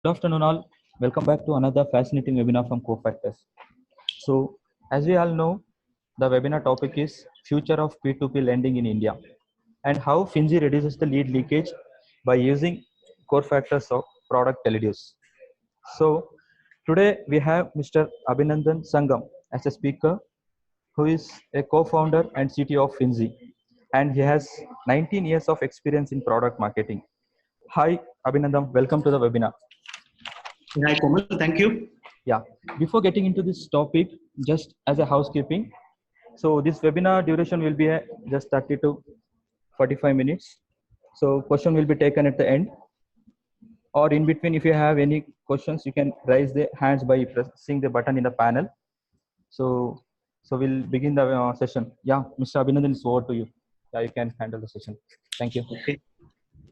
Good afternoon, all. Welcome back to another fascinating webinar from Corefactors. So, as we all know, the webinar topic is Future of P2P Lending in India and how Finzy reduces the lead leakage by using Corefactors of product Teleduce. So, today we have Mr. Abhinandan Sangam as a speaker, who is a co-founder and CTO of Finzy, and he has 19 years of experience in product marketing. Hi, Abhinandan. Welcome to the webinar. Hi, Komal. Thank you. Yeah, before getting into this topic, just as a housekeeping, so this webinar duration will be just 30 to 45 minutes. So question will be taken at the end, or in between. If you have any questions, you can raise the hands by pressing the button in the panel. So we'll begin the session. Yeah, Mr. Abhinandan, it's over to you. Yeah, you can handle the session. Thank you. Okay.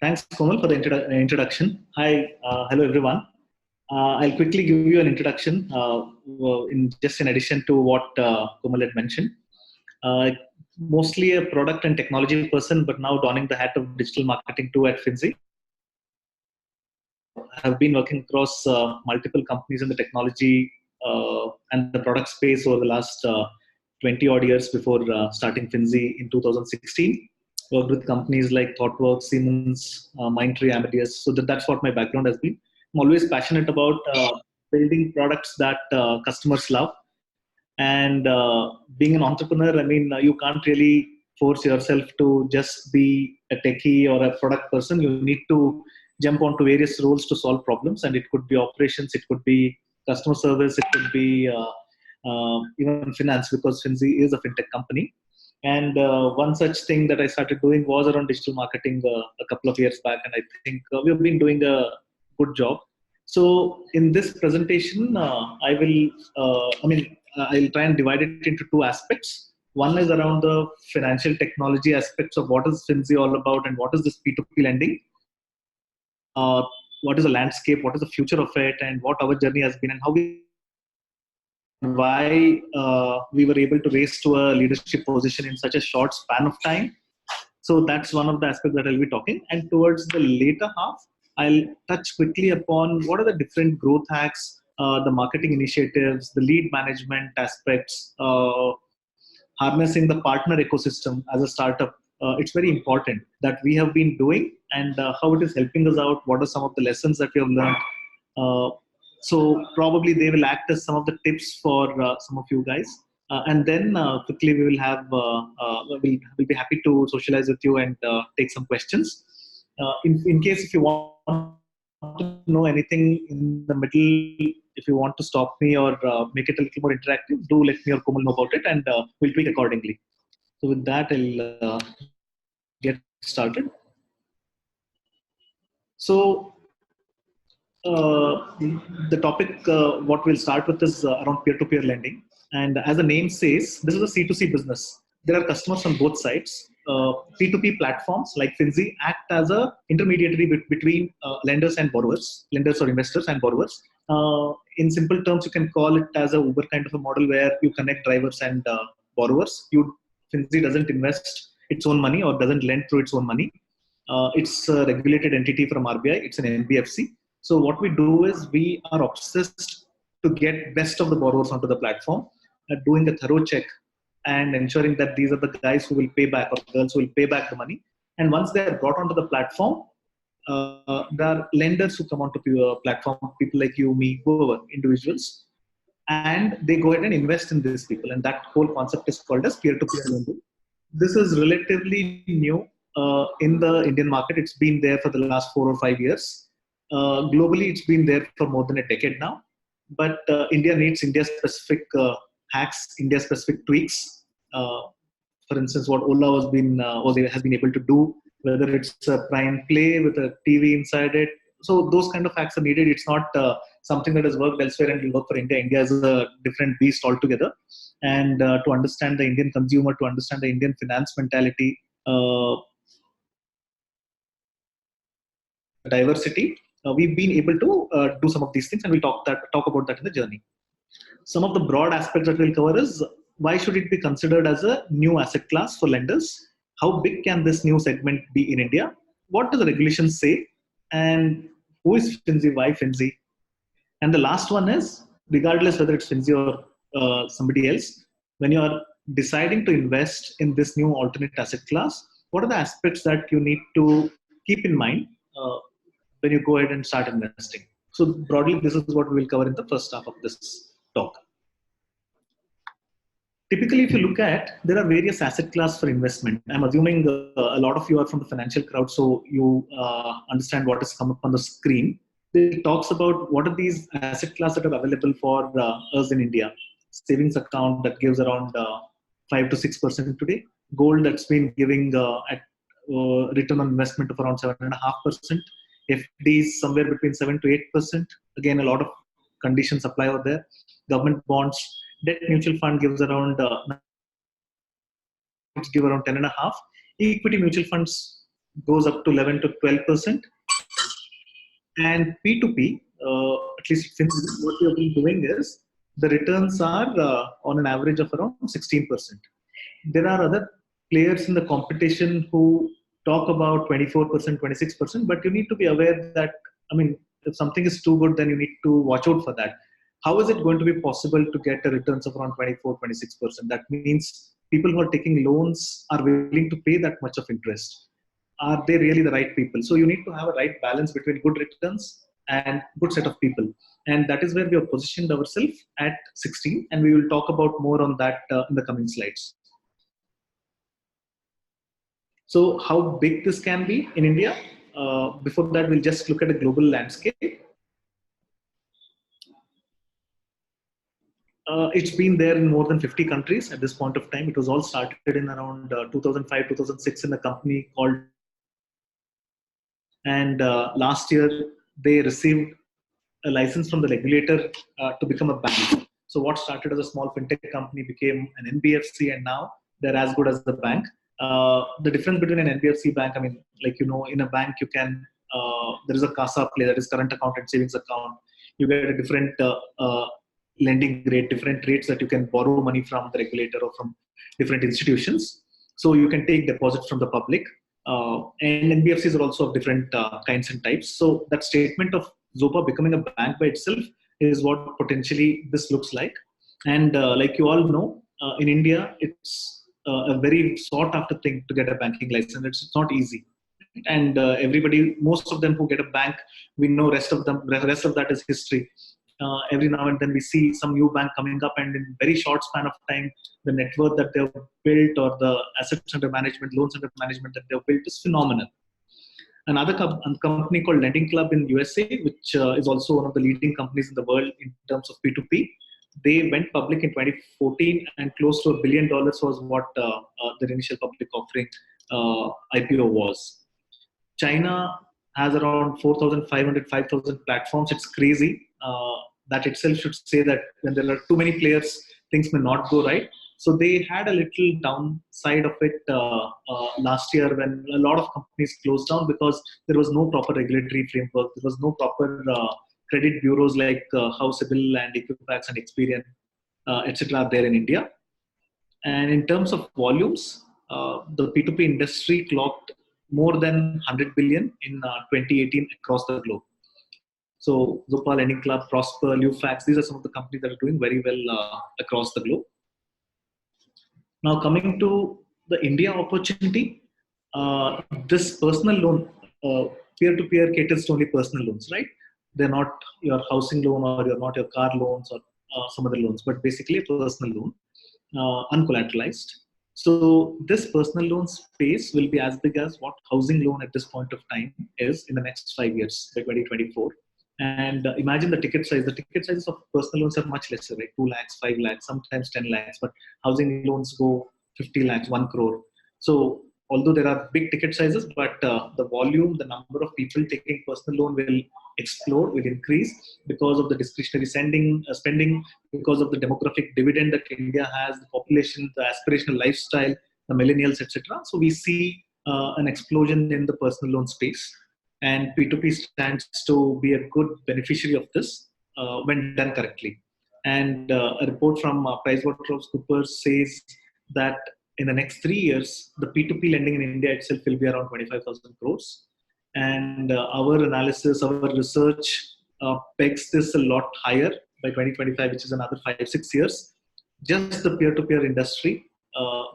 Thanks, Komal, for the introduction. Hi, hello everyone. I'll quickly give you an introduction in addition to what Komal had mentioned. Mostly a product and technology person, but now donning the hat of digital marketing too at Finzy. Have been working across multiple companies in the technology and the product space over the last 20 odd years before starting Finzy in 2016. Worked with companies like ThoughtWorks, Siemens, Mindtree, Amadeus. So that's what my background has been. I'm always passionate about building products that customers love. And being an entrepreneur, I mean, you can't really force yourself to just be a techie or a product person. You need to jump onto various roles to solve problems. And it could be operations, it could be customer service, it could be even finance, because Finzy is a fintech company. And one such thing that I started doing was around digital marketing a couple of years back. And I think we've been doing a good job. So in this presentation, I'll try and divide it into two aspects. One is around the financial technology aspects of what is Finzy all about and what is this P2P lending. What is the landscape, what is the future of it, and what our journey has been, and why we were able to raise to a leadership position in such a short span of time. So that's one of the aspects that I'll be talking. And towards the later half, I'll touch quickly upon what are the different growth hacks, the marketing initiatives, the lead management aspects, harnessing the partner ecosystem as a startup. It's very important that we have been doing, and how it is helping us out. What are some of the lessons that we have learned? So probably they will act as some of the tips for some of you guys. And then quickly we will have, we'll be happy to socialize with you and take some questions. In case if you want to know anything in the middle, if you want to stop me or make it a little more interactive, do let me or Komal know about it, and we'll tweak accordingly. So with that, I'll get started. So the topic, what we'll start with is around peer-to-peer lending. And as the name says, this is a C2C business. There are customers on both sides. P2P platforms like Finzy act as an intermediary between lenders and borrowers, lenders or investors and borrowers. In simple terms, you can call it as a Uber kind of a model where you connect drivers and borrowers. Finzy doesn't invest its own money or doesn't lend through its own money. It's a regulated entity from RBI. It's an NBFC. So what we do is we are obsessed to get best of the borrowers onto the platform, doing a thorough check and ensuring that these are the guys who will pay back or girls who will pay back the money. And once they are brought onto the platform, there are lenders who come onto the platform, people like you, me, whoever, individuals, and they go ahead and invest in these people. And that whole concept is called as peer-to-peer lending. This is relatively new in the Indian market. It's been there for the last 4 or 5 years. Globally, it's been there for more than a decade now. But India needs India-specific hacks, India-specific tweaks. For instance, what Ola has been able to do, whether it's a Prime Play with a TV inside it. So those kind of hacks are needed. It's not something that has worked elsewhere and will work for India. India is a different beast altogether. And to understand the Indian consumer, to understand the Indian finance mentality, diversity, we've been able to do some of these things, and we'll talk about that in the journey. Some of the broad aspects that we'll cover is why should it be considered as a new asset class for lenders? How big can this new segment be in India? What do the regulations say? And who is Finzy? Why Finzy? And the last one is, regardless whether it's Finzy or somebody else, when you are deciding to invest in this new alternate asset class, what are the aspects that you need to keep in mind uh, when you go ahead and start investing? So broadly, this is what we will cover in the first half of this talk. Typically, if you look at, there are various asset class for investment. I'm assuming a lot of you are from the financial crowd, so you understand what has come up on the screen. It talks about what are these asset class that are available for us in India. Savings account that gives around 5 to 6% today. Gold that's been giving at return on investment of around 7.5%. FDs somewhere between 7 to 8%. Again, a lot of conditions apply over there. Government bonds, debt mutual fund gives around give around 10.5. Equity mutual funds goes up to 11 to 12%. And P2P, at least since what we have been doing is the returns are on an average of around 16%. There are other players in the competition who talk about 24%, 26%, but you need to be aware that, I mean, if something is too good, then you need to watch out for that. How is it going to be possible to get a returns of around 24, 26%? That means people who are taking loans are willing to pay that much of interest. Are they really the right people? So you need to have a right balance between good returns and good set of people. And that is where we have positioned ourselves at 16. And we will talk about more on that in the coming slides. So how big this can be in India? Before that, we'll just look at a global landscape. It's been there in more than 50 countries at this point of time. It was all started in around 2005, 2006 in a company called, and last year they received a license from the regulator to become a bank. So what started as a small fintech company became an NBFC, and now they're as good as the bank. The difference between an NBFC bank, I mean, like, you know, in a bank you can, there is a CASA play, that is current account and savings account. You get a different lending rate, different rates that you can borrow money from the regulator or from different institutions. So you can take deposits from the public. And NBFCs are also of different kinds and types. So that statement of Zopa becoming a bank by itself is what potentially this looks like. And like you all know, in India, it's a very sought after thing to get a banking license. It's not easy. And everybody, most of them who get a bank, we know rest of that is history. Every now and then we see some new bank coming up, and in very short span of time, the net worth that they've built or the assets under management, loans under management that they've built is phenomenal. Another company called Lending Club in USA, which is also one of the leading companies in the world in terms of P2P. They went public in 2014, and close to $1 billion was what their initial public offering IPO was. China has around 4,500, 5,000 platforms. It's crazy. That itself should say that when there are too many players, things may not go right. So they had a little downside of it last year when a lot of companies closed down because there was no proper regulatory framework. There was no proper credit bureaus like how CIBIL and Equifax and Experian, etc. are there in India. And in terms of volumes, the P2P industry clocked more than 100 billion in 2018 across the globe. So Zopa, Lending Club, Prosper, Lufax, these are some of the companies that are doing very well across the globe. Now coming to the India opportunity, this personal loan, peer-to-peer caters to only personal loans, right? They're not your housing loan or you're not your car loans or some other loans, but basically a personal loan, uncollateralized. So this personal loan space will be as big as what housing loan at this point of time is in the next 5 years by 2024. And imagine the ticket size. The ticket sizes of personal loans are much lesser, right? 2 lakhs, 5 lakhs, sometimes 10 lakhs, but housing loans go 50 lakhs, 1 crore. So although there are big ticket sizes, but the volume, the number of people taking personal loan will explode, will increase because of the discretionary spending, because of the demographic dividend that India has, the population, the aspirational lifestyle, the millennials, etc. So we see an explosion in the personal loan space. And P2P stands to be a good beneficiary of this when done correctly. And a report from PricewaterhouseCoopers says that in the next 3 years, the P2P lending in India itself will be around 25,000 crores. And our analysis, our research pegs this a lot higher by 2025, which is another 5-6 years. Just the peer-to-peer industry,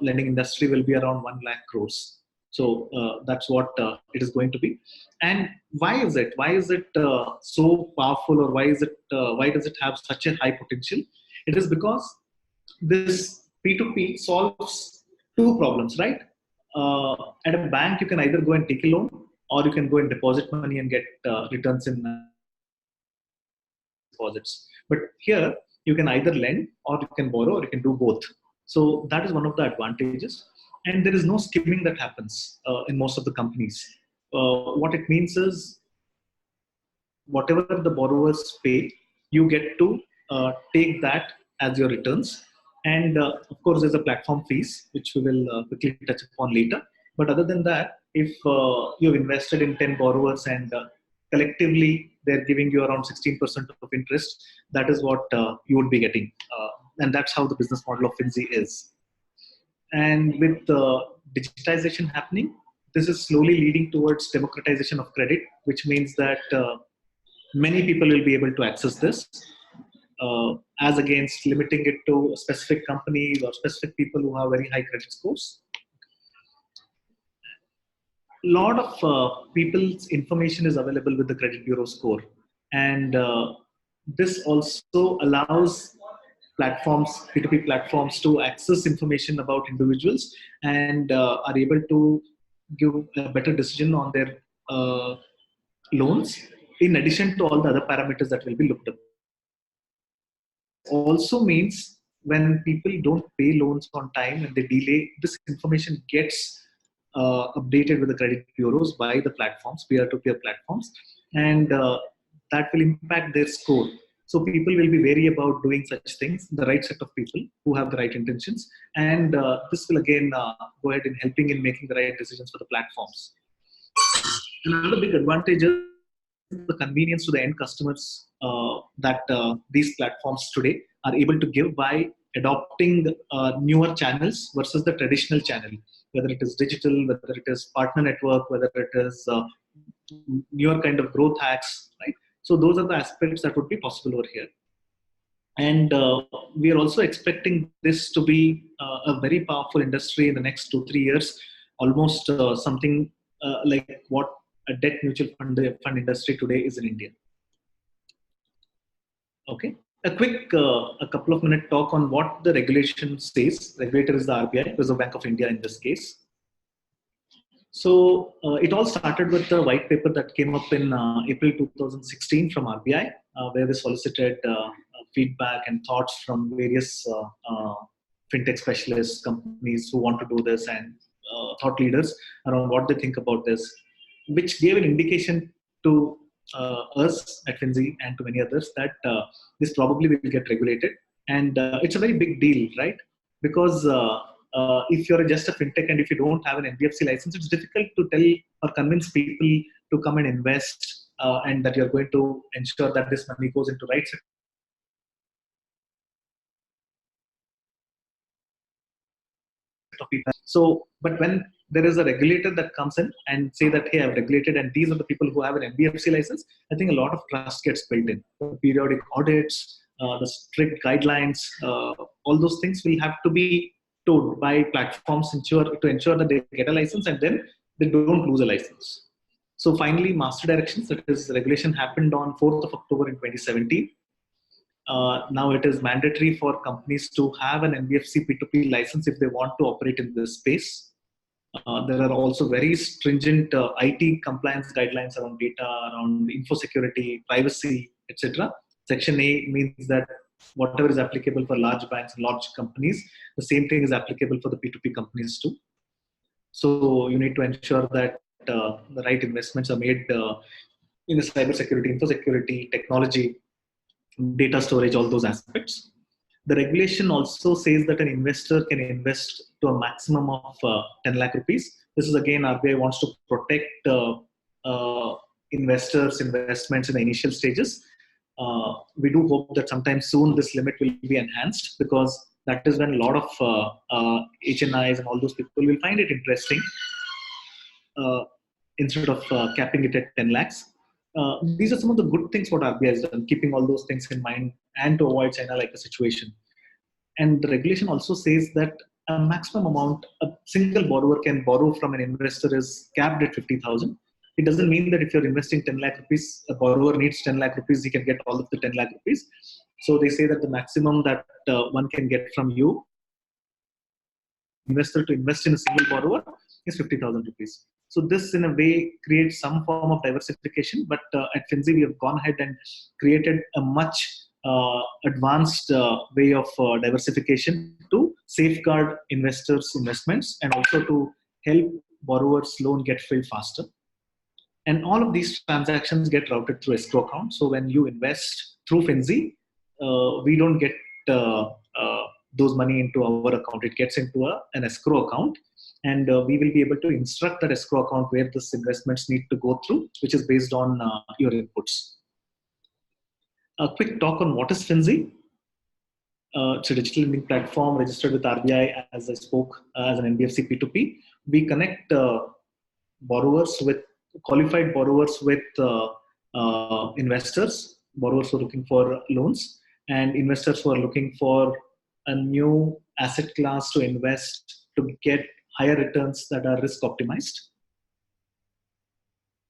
lending industry, will be around 1 lakh crores. So that's what it is going to be. And why is it? Why is it so powerful, or why is it? Why does it have such a high potential? It is because this P2P solves two problems, right? At a bank, you can either go and take a loan, or you can go and deposit money and get returns in deposits. But here, you can either lend, or you can borrow, or you can do both. So that is one of the advantages. And there is no skimming that happens in most of the companies. What it means is, whatever the borrowers pay, you get to take that as your returns. And of course, there's a platform fees, which we will quickly touch upon later. But other than that, if you've invested in 10 borrowers and collectively they're giving you around 16% of interest, that is what you would be getting. And that's how the business model of Finzy is. And with digitization happening, this is slowly leading towards democratization of credit, which means that many people will be able to access this, as against limiting it to specific companies or specific people who have very high credit scores. A lot of people's information is available with the credit bureau score, and this also allows platforms, P2P platforms, to access information about individuals and are able to give a better decision on their loans, in addition to all the other parameters that will be looked up. Also means when people don't pay loans on time and they delay, this information gets updated with the credit bureaus by the platforms, peer-to-peer platforms, and that will impact their score. So people will be wary about doing such things, the right set of people who have the right intentions, and this will again go ahead in helping in making the right decisions for the platforms. Another big advantage is the convenience to the end customers that these platforms today are able to give by adopting newer channels versus the traditional channel, whether it is digital, whether it is partner network, whether it is newer kind of growth hacks, right? So those are the aspects that would be possible over here. And we are also expecting this to be a very powerful industry in the next 2-3 years, almost something like what a debt mutual fund industry today is in India. Okay, a quick, a couple of minute talk on what the regulation says. Regulator is the RBI, Reserve Bank of India in this case. So it all started with the white paper that came up in April 2016 from RBI, where they solicited feedback and thoughts from various fintech specialists, companies who want to do this, and thought leaders around what they think about this, which gave an indication to us at Finzy and to many others that this probably will get regulated. And it's a very big deal, right? Because if you're just a fintech and if you don't have an NBFC license, it's difficult to tell or convince people to come and invest and that you're going to ensure that this money goes into right set of people. So, but when there is a regulator that comes in and say that, hey, I've regulated and these are the people who have an NBFC license, I think a lot of trust gets built in. The periodic audits, the strict guidelines, all those things will have to be told by platforms to ensure that they get a license and then they don't lose a license. So finally, master directions, that is regulation, happened on 4th of October in 2017. Now it is mandatory for companies to have an NBFC P2P license if they want to operate in this space. There are also very stringent IT compliance guidelines around data, around info security, privacy, etc. Section A means that whatever is applicable for large banks and large companies, the same thing is applicable for the P2P companies too. So you need to ensure that the right investments are made in the cyber security, info security, technology, data storage, all those aspects. The regulation also says that an investor can invest to a maximum of 10 lakh rupees. This is again, RBI wants to protect investors' investments in the initial stages. We do hope that sometime soon this limit will be enhanced, because that is when a lot of HNIs and all those people will find it interesting instead of capping it at 10 lakhs. These are some of the good things what RBI has done, keeping all those things in mind and to avoid China like a situation. And the regulation also says that a maximum amount a single borrower can borrow from an investor is capped at 50,000. It doesn't mean that if you're investing 10 lakh rupees, a borrower needs 10 lakh rupees, he can get all of the 10 lakh rupees. So they say that the maximum that one can get from you, investor to invest in a single borrower, is 50,000 rupees. So this in a way creates some form of diversification, but at Finzy we have gone ahead and created a much advanced way of diversification to safeguard investors' investments and also to help borrowers' loan get filled faster. And all of these transactions get routed through escrow account. So when you invest through Finzy, we don't get those money into our account. It gets into an escrow account, and we will be able to instruct that escrow account where this investments need to go through, which is based on your inputs. A quick talk on what is Finzy. It's a digital lending platform registered with RBI, as I spoke, as an NBFC P2P. We connect borrowers with qualified borrowers with investors, borrowers who are looking for loans, and investors who are looking for a new asset class to invest to get higher returns that are risk optimized.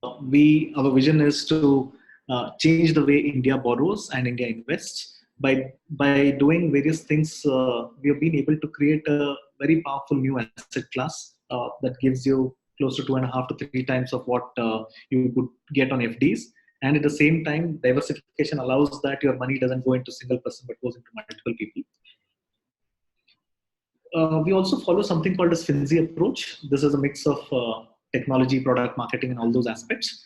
Our vision is to change the way India borrows and India invests. By doing various things, we have been able to create a very powerful new asset class that gives you close to 2.5 to 3 times of what you could get on FDs. And at the same time, diversification allows that your money doesn't go into a single person, but goes into multiple people. We also follow something called as Finzy approach. This is a mix of technology, product marketing, and all those aspects.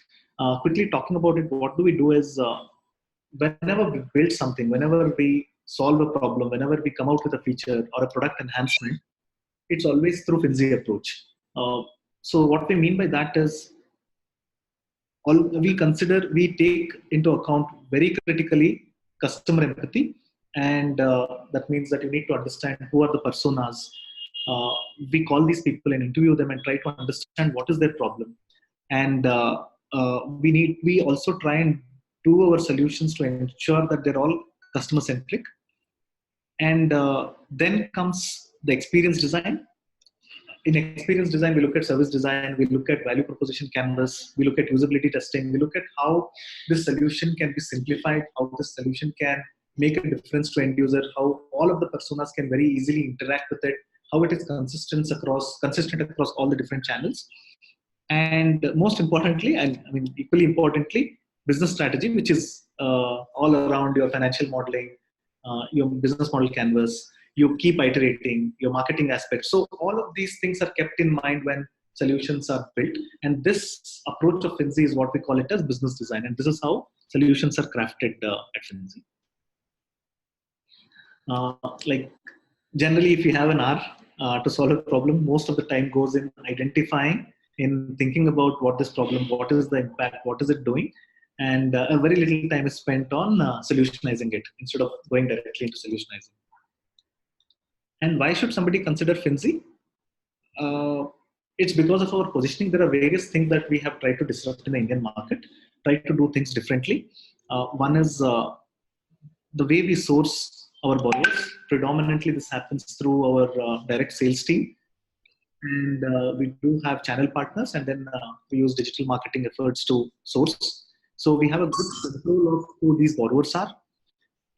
Quickly talking about it, what do we do is whenever we build something, whenever we solve a problem, whenever we come out with a feature or a product enhancement, it's always through Finzy approach. So what we mean by that is we take into account very critically customer empathy, and that means that you need to understand who are the personas. We call these people and interview them and try to understand what is their problem, and we also try and do our solutions to ensure that they're all customer centric. And then comes the experience design. In experience design, we look at service design, we look at value proposition canvas, we look at usability testing, we look at how this solution can be simplified, how this solution can make a difference to end user, how all of the personas can very easily interact with it, how it is consistent across all the different channels. And most importantly, and I mean equally importantly, business strategy, which is all around your financial modeling, your business model canvas. You keep iterating your marketing aspects. So all of these things are kept in mind when solutions are built. And this approach of Finzy is what we call it as business design. And this is how solutions are crafted at Finzy. Like generally, if you have an hour to solve a problem, most of the time goes in identifying, in thinking about what this problem, what is the impact, what is it doing, and a very little time is spent on solutionizing it instead of going directly into solutionizing. And why should somebody consider Finzy? It's because of our positioning. There are various things that we have tried to disrupt in the Indian market, tried to do things differently. One is the way we source our borrowers. Predominantly, this happens through our direct sales team. And we do have channel partners, and then we use digital marketing efforts to source. So we have a good control of who these borrowers are.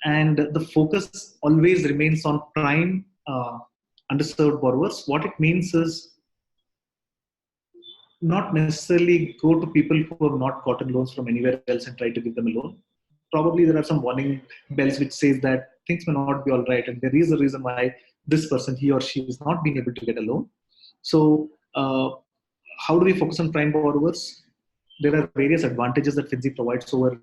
And the focus always remains on prime underserved borrowers. What it means is not necessarily go to people who have not gotten loans from anywhere else and try to give them a loan. Probably there are some warning bells which says that things may not be all right, and there is a reason why this person, he or she, is not being able to get a loan. So how do we focus on prime borrowers? There are various advantages that Finzy provides over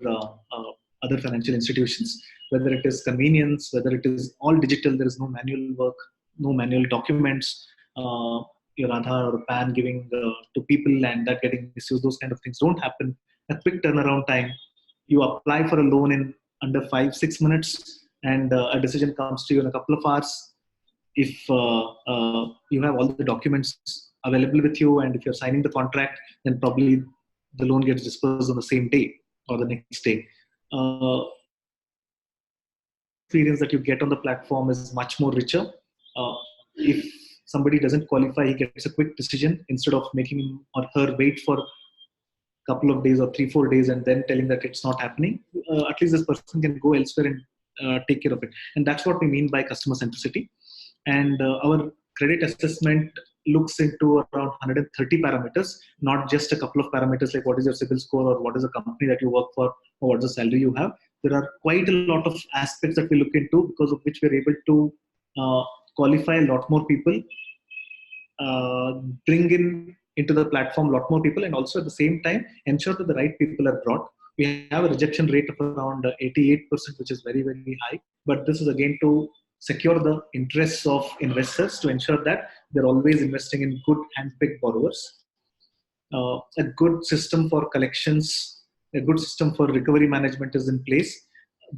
other financial institutions, whether it is convenience, whether it is all digital, there is no manual work, no manual documents, your Aadhaar or PAN giving to people and that getting misused, those kind of things don't happen. A quick turnaround time. You apply for a loan in under 5-6 minutes, and a decision comes to you in a couple of hours. If you have all the documents available with you, and if you're signing the contract, then probably the loan gets dispersed on the same day. or the next day. Experience that you get on the platform is much more richer. If somebody doesn't qualify, he gets a quick decision instead of making him or her wait for a couple of days or 3-4 days and then telling that it's not happening. At least this person can go elsewhere and take care of it. And that's what we mean by customer centricity. And our credit assessment looks into around 130 parameters, not just a couple of parameters like what is your CIBIL score or what is the company that you work for or what's the salary you have. There are quite a lot of aspects that we look into, because of which we're able to qualify a lot more people, bring in into the platform a lot more people, and also at the same time ensure that the right people are brought. We have a rejection rate of around 88%, which is very, very high. But this is again to secure the interests of investors, to ensure that they're always investing in good handpicked borrowers. A good system for collections, a good system for recovery management is in place.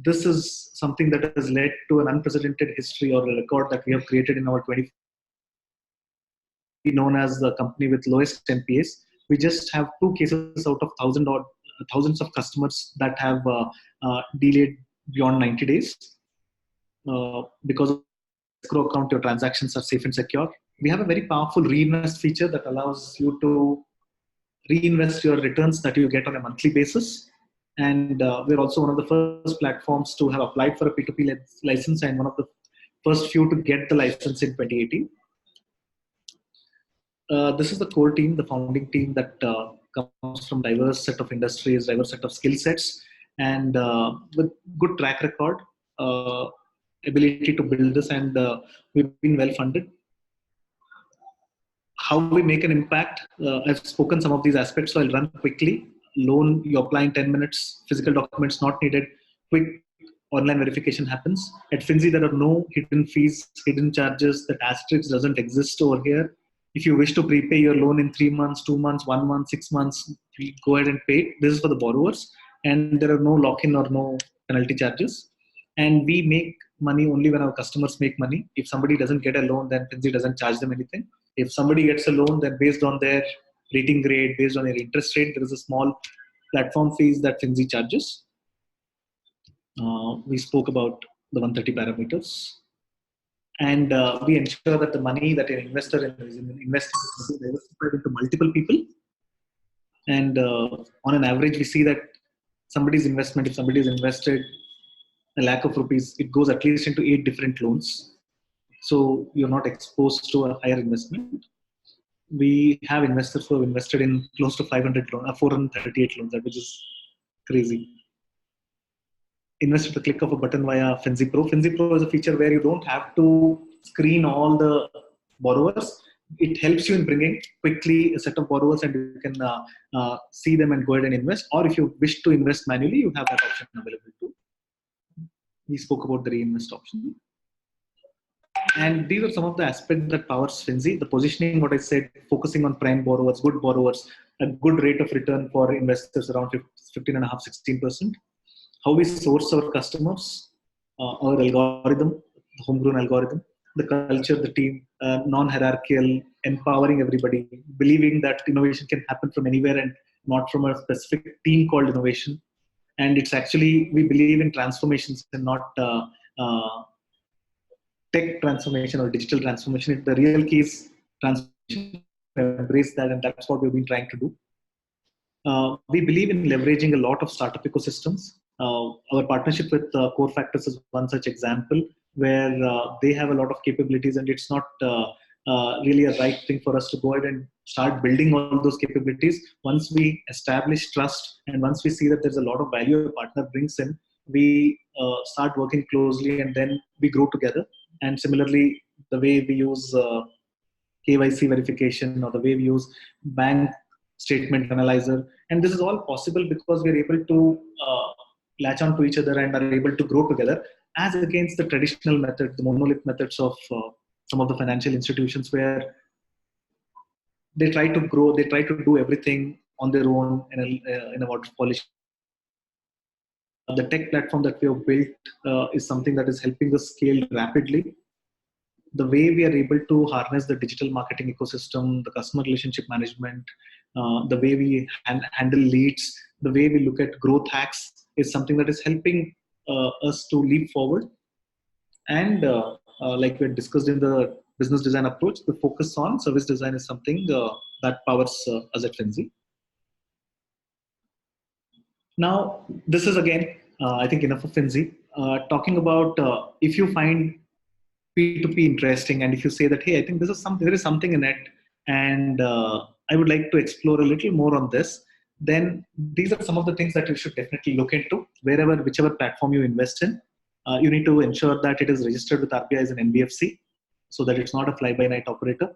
This is something that has led to an unprecedented history or a record that we have created in our 20 known as the company with lowest NPAs. We just have 2 cases out of thousands of customers that have delayed beyond 90 days. Because of escrow account, your transactions are safe and secure. We have a very powerful reinvest feature that allows you to reinvest your returns that you get on a monthly basis. And we're also one of the first platforms to have applied for a P2P license, and one of the first few to get the license in 2018. This is the core team, the founding team that comes from diverse set of industries, diverse set of skill sets, and with good track record, ability to build this, and we've been well funded. How we make an impact, I've spoken some of these aspects, so I'll run quickly. Loan, you apply in 10 minutes, physical documents not needed, quick online verification happens. At Finzy, there are no hidden fees, hidden charges. That asterisk doesn't exist over here. If you wish to prepay your loan in 3 months, 2 months, 1 month, 6 months, go ahead and pay it. This is for the borrowers, and there are no lock-in or no penalty charges. And we make money only when our customers make money. If somebody doesn't get a loan, then Finzy doesn't charge them anything. If somebody gets a loan, then based on their rating grade, based on their interest rate, there is a small platform fees that Finzy charges. We spoke about the 130 parameters. And we ensure that the money that an investor is investing is diversified into multiple people. And on an average, we see that somebody's investment, if somebody is invested ₹1,00,000, it goes at least into 8 different loans. So you're not exposed to a higher investment. We have investors who have invested in close to 438 loans, which is crazy. Invest with the click of a button via Finzy Pro. Finzy Pro is a feature where you don't have to screen all the borrowers. It helps you in bringing quickly a set of borrowers, and you can see them and go ahead and invest. Or if you wish to invest manually, you have that option available too. We spoke about the reinvest option. And these are some of the aspects that powers Finzy. The positioning, what I said, focusing on prime borrowers, good borrowers, a good rate of return for investors around 15.5%, 16%. How we source our customers, our algorithm, the homegrown algorithm, the culture, the team, non-hierarchical, empowering everybody, believing that innovation can happen from anywhere and not from a specific team called innovation. And it's actually, we believe in transformations and not tech transformation or digital transformation. The real key is transformation. Embrace that, and that's what we've been trying to do. We believe in leveraging a lot of startup ecosystems. Our partnership with Corefactors is one such example, where they have a lot of capabilities, and it's not really a right thing for us to go ahead and start building all those capabilities. Once we establish trust, and once we see that there's a lot of value a partner brings in, we start working closely, and then we grow together. And similarly, the way we use KYC verification, or the way we use bank statement analyzer, and this is all possible because we are able to latch on to each other and are able to grow together, as against the traditional method, the monolith methods of some of the financial institutions, where they try to grow, they try to do everything on their own in a waterfallish. The tech platform that we have built is something that is helping us scale rapidly. the way we are able to harness the digital marketing ecosystem, the customer relationship management, the way we handle leads, the way we look at growth hacks is something that is helping us to leap forward. And like we had discussed in the business design approach, the focus on service design is something that powers us at Finzy. Now, this is again, I think, enough of Finzy. Talking about if you find P2P interesting, and if you say that, hey, I think there is something in it, and I would like to explore a little more on this, then these are some of the things that you should definitely look into. Whichever platform you invest in, you need to ensure that it is registered with RBI as an NBFC, so that it's not a fly-by-night operator.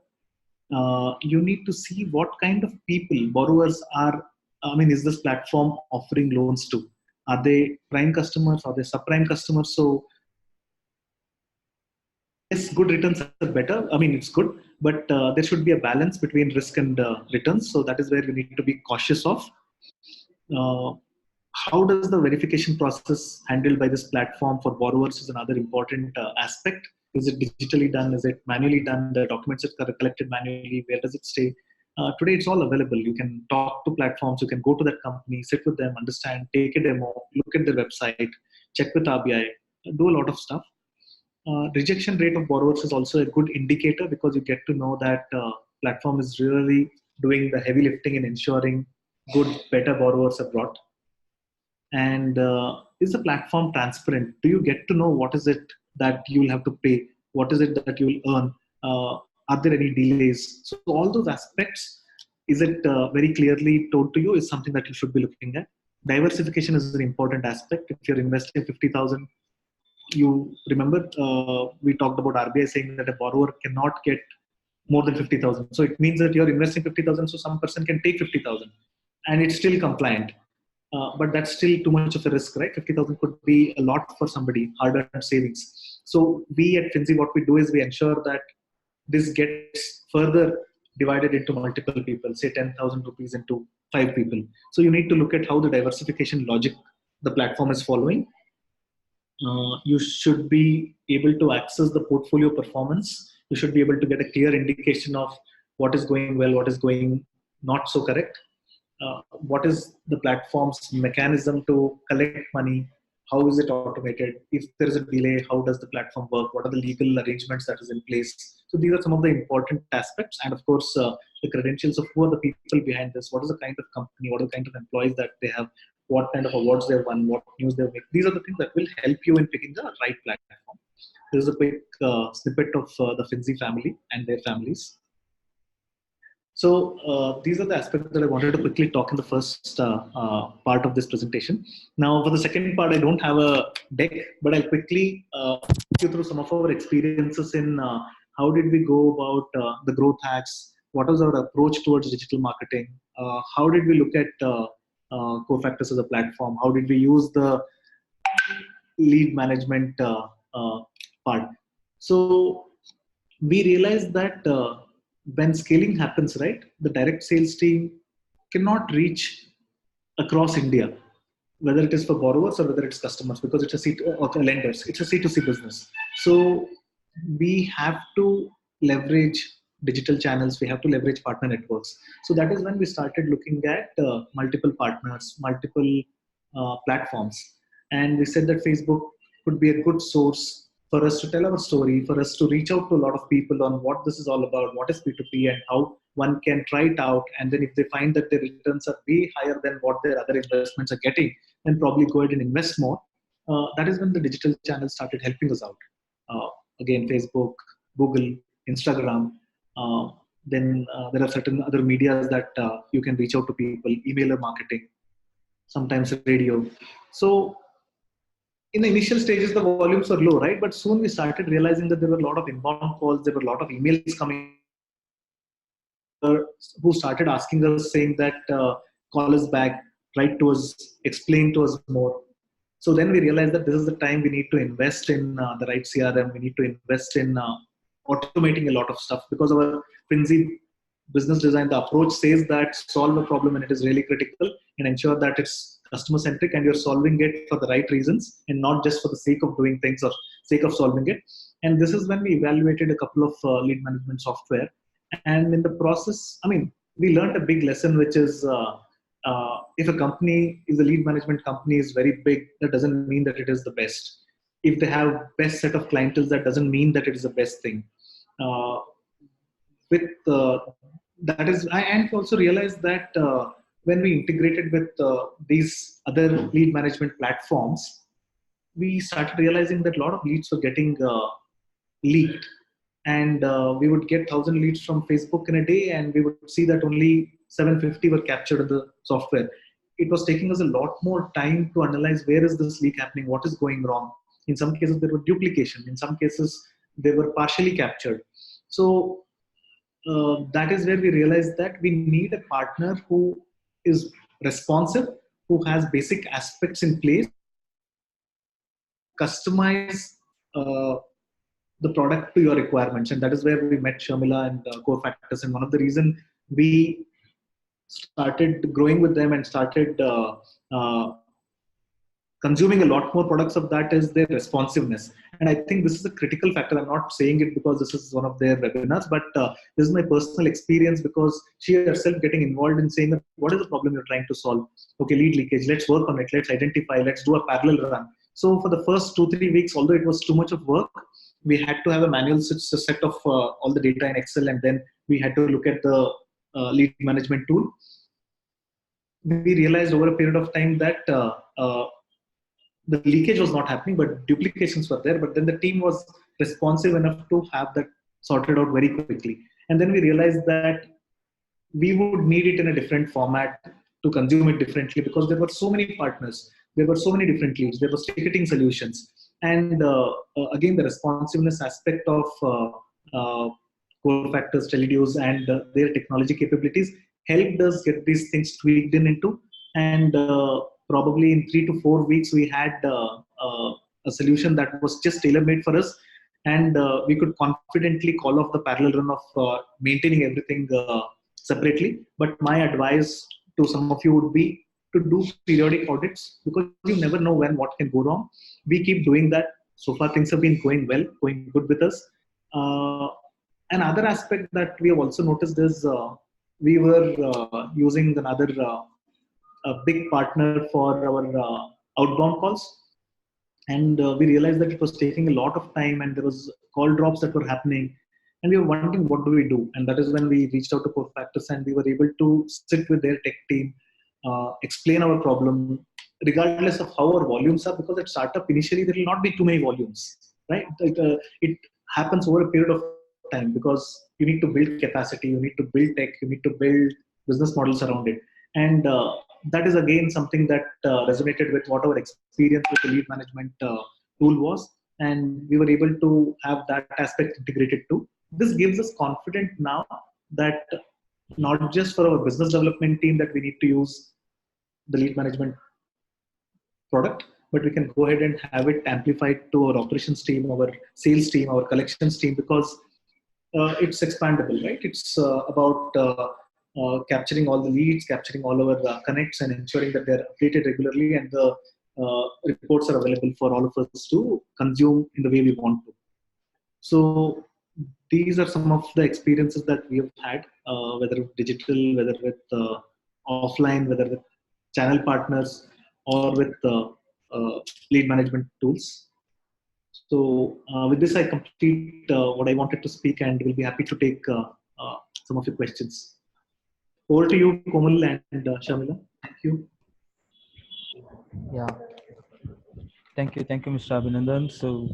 You need to see what kind of people, borrowers are. I mean, is this platform offering loans to? Are they prime customers? Are they subprime customers? So yes, good returns are better. I mean, it's good, but there should be a balance between risk and returns. So that is where you need to be cautious of. Uh, how does the verification process handled by this platform for borrowers is another important aspect. Is it digitally done? Is it manually done? The documents are collected manually. Where does it stay? Today, it's all available. You can talk to platforms. You can go to that company, sit with them, understand, take a demo, look at their website, check with RBI, do a lot of stuff. Rejection rate of borrowers is also a good indicator, because you get to know that platform is really doing the heavy lifting in ensuring good, better borrowers are brought. And is the platform transparent? Do you get to know what is it that you will have to pay? What is it that you will earn? Are there any delays? So all those aspects, is it very clearly told to you, is something that you should be looking at. Diversification is an important aspect. If you're investing 50,000, you remember we talked about RBI saying that a borrower cannot get more than 50,000. So it means that you're investing 50,000, so some person can take 50,000 and it's still compliant. But that's still too much of a risk, right? 50,000 could be a lot for somebody, hard-earned savings. So we at Finzy, what we do is we ensure that this gets further divided into multiple people, say 10,000 rupees into 5 people. So you need to look at how the diversification logic the platform is following. You should be able to access the portfolio performance. You should be able to get a clear indication of what is going well, what is going not so correct. What is the platform's mechanism to collect money? How is it automated? If there is a delay, how does the platform work? What are the legal arrangements that is in place? So these are some of the important aspects. And of course, the credentials of who are the people behind this. What is the kind of company? What are the kind of employees that they have? What kind of awards they've won? What news they've made? These are the things that will help you in picking the right platform. This is a quick snippet of the Finzy family and their families. So these are the aspects that I wanted to quickly talk in the first part of this presentation. Now, for the second part, I don't have a deck, but I'll quickly walk you through some of our experiences in how did we go about the growth hacks, what was our approach towards digital marketing, how did we look at Corefactors as a platform, how did we use the lead management part. So we realized that when scaling happens, right, the direct sales team cannot reach across India, whether it is for borrowers or whether it's customers, because it's a C or lenders, it's a C2C business. So we have to leverage digital channels, we have to leverage partner networks. So that is when we started looking at multiple partners, multiple platforms. And we said that Facebook could be a good source for us to tell our story, for us to reach out to a lot of people on what this is all about, what is P2P, and how one can try it out. And then if they find that their returns are way higher than what their other investments are getting, then probably go ahead and invest more. That is when the digital channels started helping us out. Again, Facebook, Google, Instagram. Then there are certain other medias that you can reach out to people, emailer marketing, sometimes radio. So in the initial stages, the volumes were low, right? But soon we started realizing that there were a lot of inbound calls, there were a lot of emails coming who started asking us, saying that call us back, write to us, explain to us more. So then we realized that this is the time we need to invest in the right CRM. We need to invest in automating a lot of stuff, because our Finzy business design, the approach says that solve a problem when it is really critical and ensure that it's customer centric and you're solving it for the right reasons and not just for the sake of doing things or sake of solving it. And this is when we evaluated a couple of lead management software. And in the process, I mean, we learned a big lesson, which is if a company is a lead management company is very big, that doesn't mean that it is the best. If they have best set of clientele, that doesn't mean that it is the best thing. Uh, with that is, I also realized that when we integrated with these other lead management platforms, we started realizing that a lot of leads were getting leaked, and we would get 1,000 leads from Facebook in a day, and we would see that only 750 were captured in the software. It was taking us a lot more time to analyze where is this leak happening, what is going wrong. In some cases there were duplication, in some cases they were partially captured. So that is where we realized that we need a partner who is responsive, who has basic aspects in place, customize the product to your requirements. And that is where we met Sharmila and Corefactors. And one of the reason we started growing with them and started uh, consuming a lot more products of that is their responsiveness. And I think this is a critical factor. I'm not saying it because this is one of their webinars, but this is my personal experience, because she herself getting involved in saying, what is the problem you're trying to solve? Okay, lead leakage, let's work on it, let's identify, let's do a parallel run. So for the first 2-3 weeks, although it was too much of work, we had to have a manual set of all the data in Excel, and then we had to look at the lead management tool. We realized over a period of time that the leakage was not happening, but duplications were there. But then the team was responsive enough to have that sorted out very quickly. And then we realized that we would need it in a different format to consume it differently, because there were so many partners, there were so many different leads, there was ticketing solutions. And again, the responsiveness aspect of Corefactors, Teleduce, and their technology capabilities helped us get these things tweaked into. And probably in 3 to 4 weeks, we had a solution that was just tailor made for us. And we could confidently call off the parallel run of maintaining everything separately. But my advice to some of you would be to do periodic audits, because you never know when what can go wrong. We keep doing that. So far, things have been going well, going good with us. Uh, Another aspect that we have also noticed is we were using another a big partner for our outbound calls, and we realized that it was taking a lot of time, and there was call drops that were happening, and we were wondering what do we do. And that is when we reached out to Corefactors, and we were able to sit with their tech team, explain our problem, regardless of how our volumes are, because at startup initially there will not be too many volumes, right? It happens over a period of time, because you need to build capacity, you need to build tech, you need to build business models around it. And that is again something that resonated with what our experience with the lead management tool was, and we were able to have that aspect integrated too. This gives us confidence now that not just for our business development team that we need to use the lead management product, but we can go ahead and have it amplified to our operations team, our sales team, our collections team, because it's expandable, right? It's about capturing all the leads, capturing all our connects, and ensuring that they're updated regularly, and the reports are available for all of us to consume in the way we want to. So these are some of the experiences that we have had, whether with digital, whether with offline, whether with channel partners, or with lead management tools. So with this, I complete what I wanted to speak, and will be happy to take some of your questions. Over to you, Komal and Shamila. Thank you. Yeah, thank you, Mr. Abhinandan. So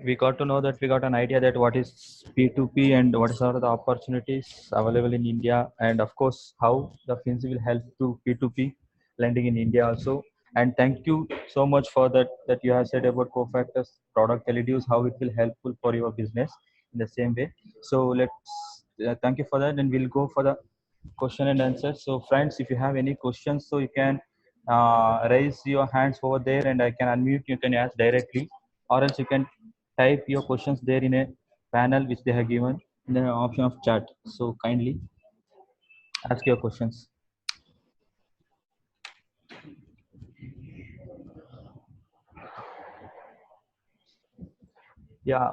we got to know that we got an idea that what is P2P and what are the opportunities available in India, and of course how the Finzy will help to P2P lending in India also. And thank you so much for that you have said about Cofactors product Teleduce, how it will helpful for your business in the same way. So let's thank you for that, and we'll go for the question and answer. So friends, if you have any questions, so you can raise your hands over there, and I can unmute. You can ask directly, or else you can type your questions there in a panel which they have given in the option of chat. So kindly ask your questions. Yeah.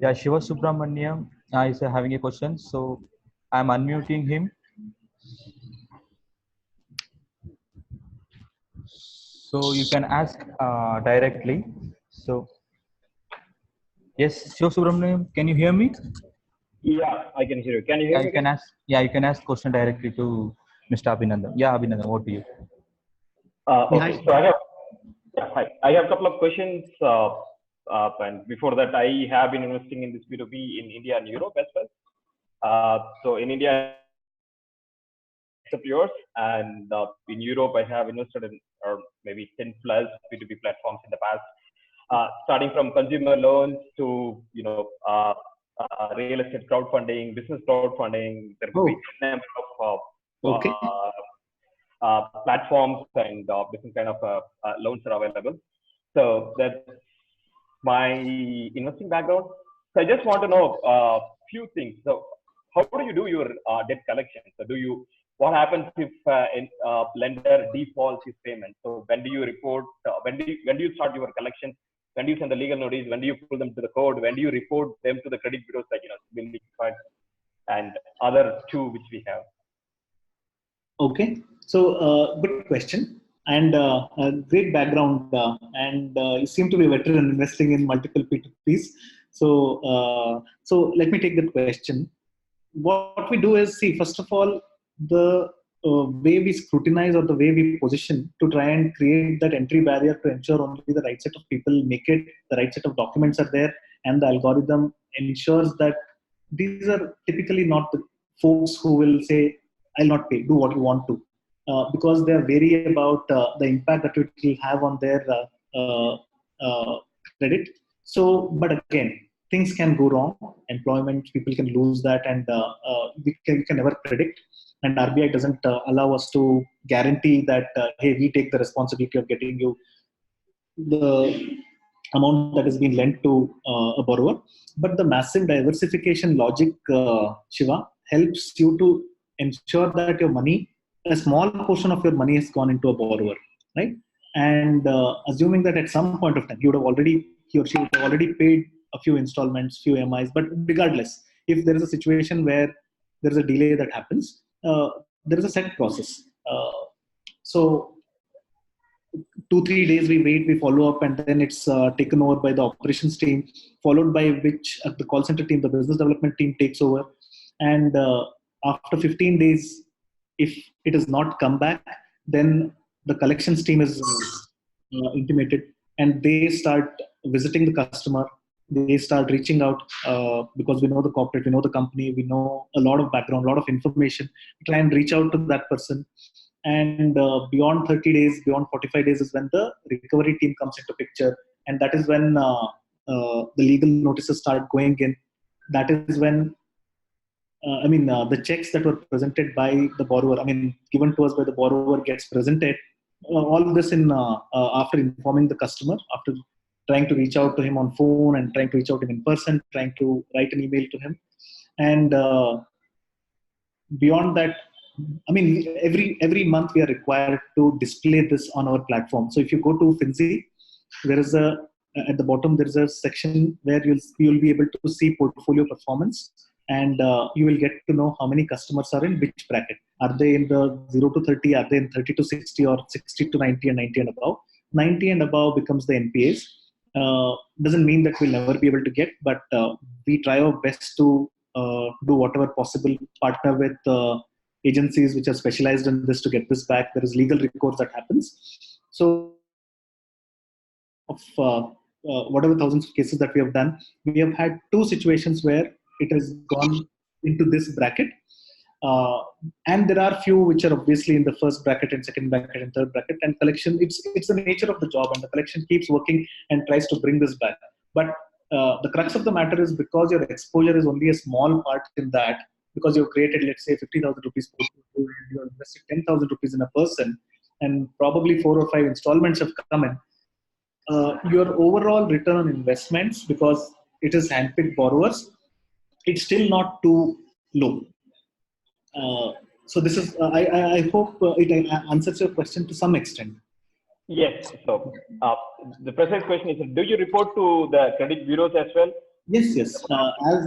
Yeah, Shiva Subramaniam is having a question. So I'm unmuting him. So you can ask directly. So yes, Shiva Subramaniam, can you hear me? Yeah, I can hear you. Can you hear Yeah, me you can again? ask. Yeah, you can ask question directly to Mr. Abhinandan. Yeah, Abhinandan, what do you? Yeah, Okay, so I have a couple of questions. And before that, I have been investing in this P2P in India and Europe as well. So in India, of yours, and in Europe, I have invested in maybe 10 plus P2P platforms in the past, starting from consumer loans to real estate crowdfunding, business crowdfunding. There could be oh, number of okay. platforms and different kind of loans are available. So that's my investing background. So I just want to know a few things. So how do you do your debt collection? So do you what happens if lender defaults his payment? So when do you report? When do you start your collection? When do you send the legal notice? When do you pull them to the court? When do you report them to the credit bureaus like building funds and other two which we have? Okay, so good question and a great background, and you seem to be a veteran investing in multiple P2Ps. So let me take that question. What we do is see first of all the way we scrutinize or the way we position to try and create that entry barrier to ensure only the right set of people make it, the right set of documents are there, and the algorithm ensures that these are typically not the folks who will say, I'll not pay, do what you want to, because they are wary about the impact that it will have on their credit. So, but again, things can go wrong. Employment, people can lose that, and we can never predict. And RBI doesn't allow us to guarantee that, hey, we take the responsibility of getting you the amount that has been lent to a borrower. But the massive diversification logic, Shiva, helps you to ensure that your money, a small portion of your money has gone into a borrower, right? And assuming that at some point of time, he or she would have already paid a few installments, few MIs, but regardless, if there is a situation where there is a delay that happens, there is a set process. So 2 3 days we wait, we follow up, and then it's taken over by the operations team, followed by which the call center team, the business development team takes over. And after 15 days, if it has not come back, then the collections team is intimated, and they start visiting the customer. They start reaching out, because we know the corporate, we know the company, we know a lot of background, a lot of information. We try and reach out to that person, and beyond 30 days, beyond 45 days is when the recovery team comes into picture, and that is when the legal notices start going in. That is when the checks that were presented by the borrower, given to us by the borrower, gets presented. All this in after informing the customer, after trying to reach out to him on phone and trying to reach out to him in person, trying to write an email to him. And beyond that, every month we are required to display this on our platform. So if you go to Finzy, there is a at the bottom there is a section where you'll be able to see portfolio performance, and you will get to know how many customers are in which bracket. Are they in the 0 to 30? Are they in 30 to 60, or 60 to 90, and 90 and above? 90 and above becomes the NPAs. Doesn't mean that we'll never be able to get, but we try our best to do whatever possible, partner with agencies which are specialized in this to get this back. There is legal recourse that happens. So of whatever thousands of cases that we have done, we have had two situations where it has gone into this bracket. Uh, and there are few which are obviously in the first bracket and second bracket and third bracket. And collection, it's the nature of the job, and the collection keeps working and tries to bring this back. But the crux of the matter is, because your exposure is only a small part in that, because you've created, let's say, 50,000 rupees portfolio, and you have invested 10,000 rupees in a person, and probably 4 or 5 installments have come in. Your overall return on investments, because it is handpicked borrowers, it's still not too low. So this is, I hope it answers your question to some extent. Yes. So the precise question is: do you report to the credit bureaus as well, Yes, yes.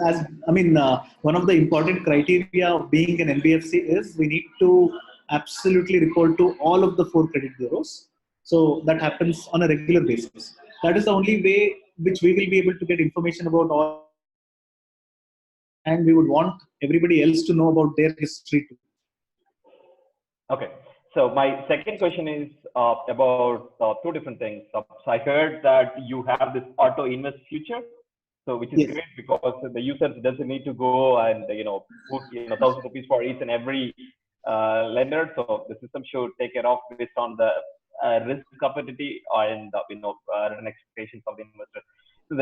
As I mean, one of the important criteria of being an NBFC is we need to absolutely report to all of the four credit bureaus. So that happens on a regular basis. That is the only way which we will be able to get information about all, and we would want everybody else to know about their history too. Okay. So my second question is about two different things. So I heard that you have this auto invest feature, so which is Yes. great because the user doesn't need to go and put 1,000 rupees for each and every lender. So the system should take care of based on the risk capacity and return expectations of the investor. So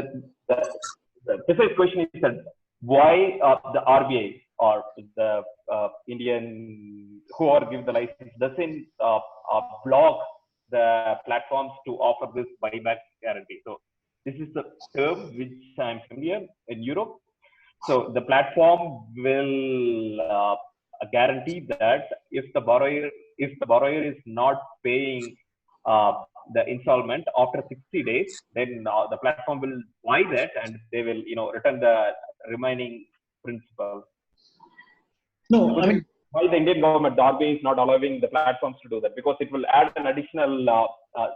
the precise question is that why the RBI or the Indian whoever give the license doesn't block the platforms to offer this buyback guarantee. So this is the term which I'm familiar in Europe. So the platform will guarantee that if the borrower is not paying the installment after 60 days, then the platform will buy that and they will return the remaining principal. So No, could I you mean, why the Indian government, the RBI, is not allowing the platforms to do that? Because it will add an additional uh,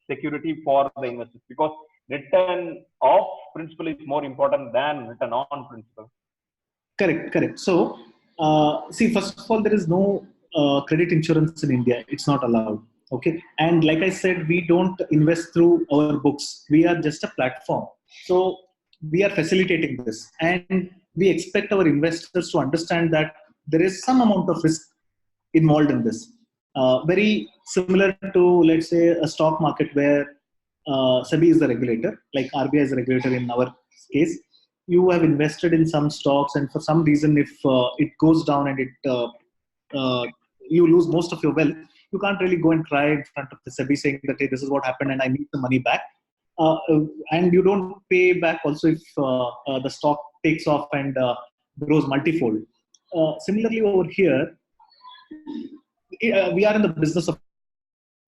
security for the investors. Because return of principal is more important than return on principal. correct, correct. So, see, first of all, there is no credit insurance in India. It's not allowed. Okay. And like I said, we don't invest through our books. We are just a platform. So, we are facilitating this. And we expect our investors to understand that there is some amount of risk involved in this. Very similar to, let's say, a stock market where SEBI is the regulator, like RBI is the regulator in our case. You have invested in some stocks, and for some reason, if it goes down and you lose most of your wealth, you can't really go and cry in front of the SEBI saying that, hey, this is what happened and I need the money back. And you don't pay back also if the stock takes off and grows multifold. Similarly, over here, we are in the business of,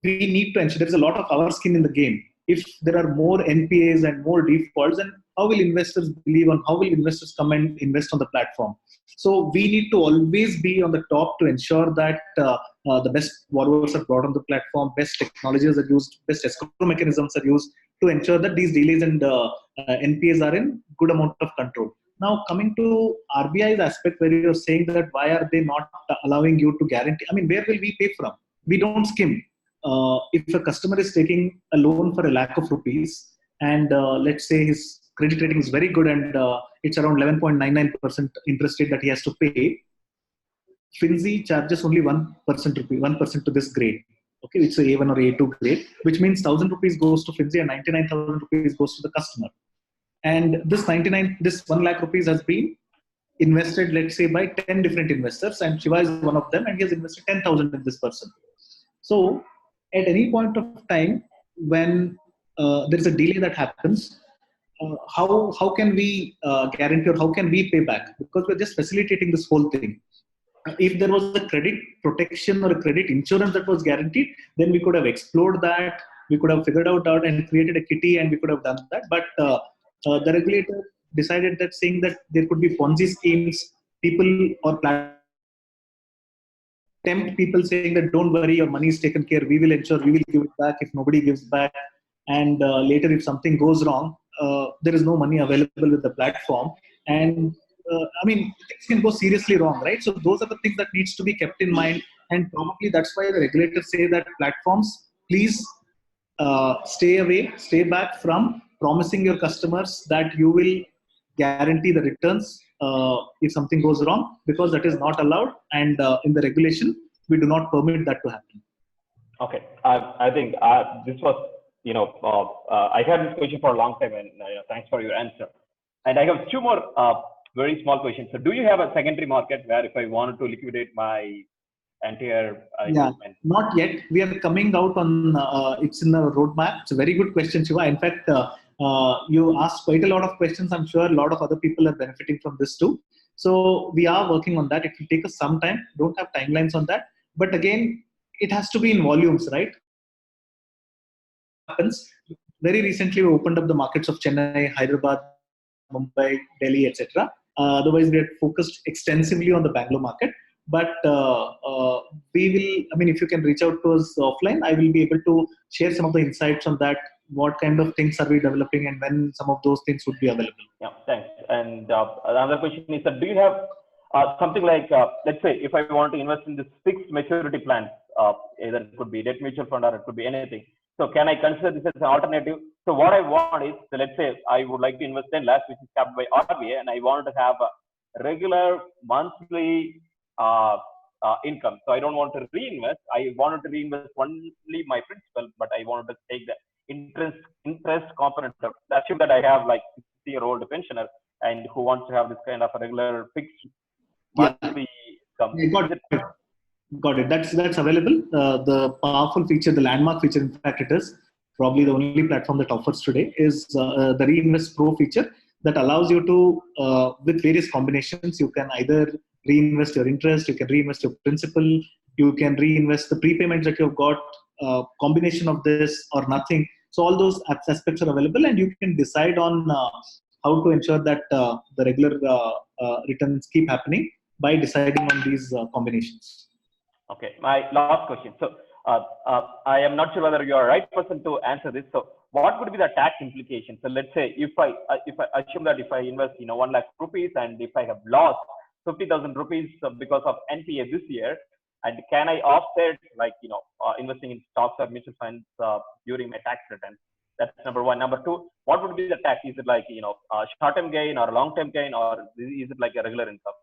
we need to ensure there's a lot of our skin in the game. If there are more NPAs and more defaults, then how will investors believe on, how will investors come and invest on the platform? So we need to always be on the top to ensure that the best borrowers are brought on the platform, best technologies are used, best escrow mechanisms are used to ensure that these delays and NPAs are in good amount of control. Now, coming to RBI's aspect where you're saying that why are they not allowing you to guarantee? I mean, where will we pay from? We don't skim. If a customer is taking a loan for 1 lakh rupees and let's say his credit rating is very good and it's around 11.99% interest rate that he has to pay, Finzy charges only 1% to this grade. Okay, it's a A1 or A2 grade, which means 1,000 rupees goes to Finzy and 99,000 rupees goes to the customer. And this 1 lakh rupees has been invested, let's say, by 10 different investors, and Shiva is one of them, and he has invested 10,000 in this person. So, at any point of time, when there is a delay that happens, how can we guarantee or how can we pay back? Because we're just facilitating this whole thing. If there was a credit protection or a credit insurance that was guaranteed, then we could have explored that. We could have figured out and created a kitty, and we could have done that. But the regulator decided that, saying that there could be Ponzi schemes, people or tempt people saying that don't worry, your money is taken care, we will ensure, we will give it back if nobody gives back. And later, if something goes wrong, there is no money available with the platform. And I mean, things can go seriously wrong, right? So those are the things that needs to be kept in mind. And probably that's why the regulators say that platforms, please stay back from promising your customers that you will guarantee the returns if something goes wrong, because that is not allowed. And in the regulation, we do not permit that to happen. Okay, I think this was, I had this question for a long time, and thanks for your answer. And I have two more very small questions. So, do you have a secondary market where if I wanted to liquidate my entire investment? Not yet. We are coming out on. It's in the roadmap. It's a very good question, Shiva. In fact, you asked quite a lot of questions. I'm sure a lot of other people are benefiting from this too. So we are working on that. It will take us some time. Don't have timelines on that. But again, it has to be in volumes, right? Happens. Very recently, we opened up the markets of Chennai, Hyderabad, Mumbai, Delhi, etc. Otherwise, we are focused extensively on the Bangalore market. But we will, I mean, if you can reach out to us offline, I will be able to share some of the insights on that. What kind of things are we developing and when some of those things would be available? Yeah, thanks. And another question is that do you have something like, let's say, if I want to invest in this fixed maturity plan, either it could be debt mutual fund or it could be anything. So can I consider this as an alternative? So what I want is, so let's say I would like to invest 10 lakhs, which is capped by RBA, and I want to have a regular monthly income. So I don't want to reinvest. I wanted to reinvest only my principal, but I wanted to take the interest component. Assume that I have like 60-year-old pensioner and who wants to have this kind of a regular fixed monthly income. Yeah, got it. That's available. The powerful feature, the landmark feature, in fact, it is probably the only platform that offers today is the Reinvest Pro feature that allows you to, with various combinations, you can either reinvest your interest, you can reinvest your principal, you can reinvest the prepayments that you've got, combination of this or nothing. So all those aspects are available, and you can decide on how to ensure that the regular returns keep happening by deciding on these combinations. Okay, my last question. So I am not sure whether you are the right person to answer this. So what would be the tax implication? So let's say if I assume that if I invest 1 lakh rupees and if I have lost 50,000 rupees because of NPA this year, and can I offset like investing in stocks or mutual funds during my tax return? That's number one. Number two, what would be the tax? Is it like short-term gain or long-term gain, or is it like a regular income?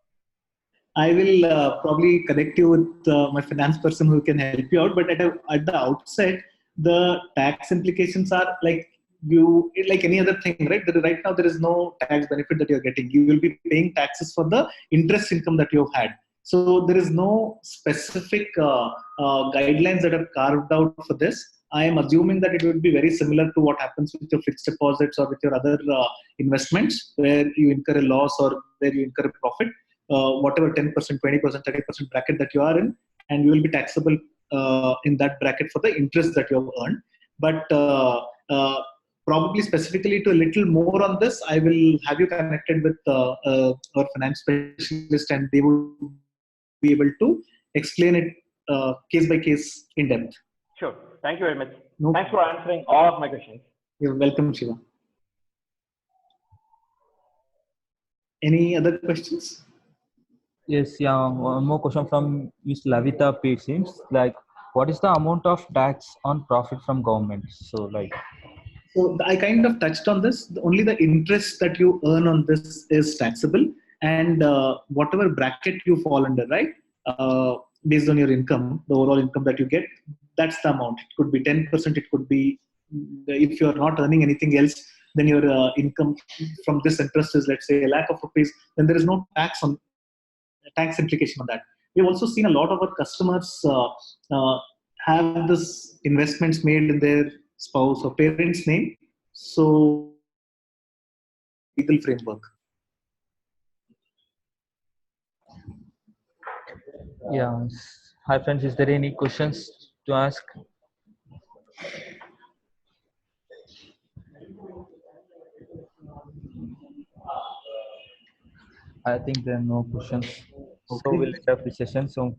I will probably connect you with my finance person who can help you out. But at the outset, the tax implications are like any other thing, right? Right now, there is no tax benefit that you're getting. You will be paying taxes for the interest income that you've had. So there is no specific guidelines that are carved out for this. I am assuming that it will be very similar to what happens with your fixed deposits or with your other investments, where you incur a loss or where you incur a profit. Whatever 10%, 20%, 30% bracket that you are in, and you will be taxable in that bracket for the interest that you have earned. But probably specifically to a little more on this, I will have you connected with our finance specialist, and they will be able to explain it case by case in depth. Sure. Thank you very much. Thanks for answering all of my questions. You're welcome, Shiva. Any other questions? Yes, yeah. One more question from Ms. Lavita P. It seems like, what is the amount of tax on profit from government? So I kind of touched on this. Only the interest that you earn on this is taxable, and whatever bracket you fall under, right? Based on your income, the overall income that you get, that's the amount. It could be 10%. It could be, if you are not earning anything else, then your income from this interest is, let's say, 1 lakh rupees. Then there is no tax implication on that. We've also seen a lot of our customers have this investments made in their spouse or parents' name. So, legal framework. yeah. Hi friends, is there any questions to ask? I think there are no questions. Okay. So we'll end up the session. So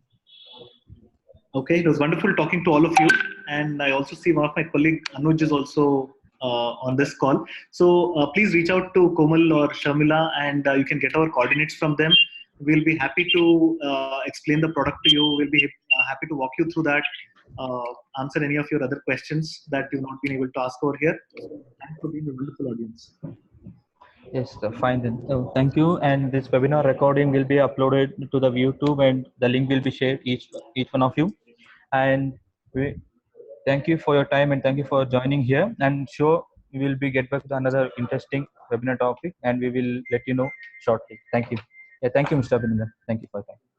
okay, it was wonderful talking to all of you, and I also see one of my colleague Anuj is also on this call. So please reach out to Komal or Sharmila, and you can get our coordinates from them. We'll be happy to explain the product to you. We'll be happy to walk you through that, answer any of your other questions that you've not been able to ask over here. Thanks for being a wonderful audience. yes, fine then. So thank you. And this webinar recording will be uploaded to the YouTube, and the link will be shared each one of you. And thank you for your time, and thank you for joining here. And sure, we will be get back to another interesting webinar topic, and we will let you know shortly. Thank you. Yeah, thank you, Mr. Abhinandan. Thank you for your time.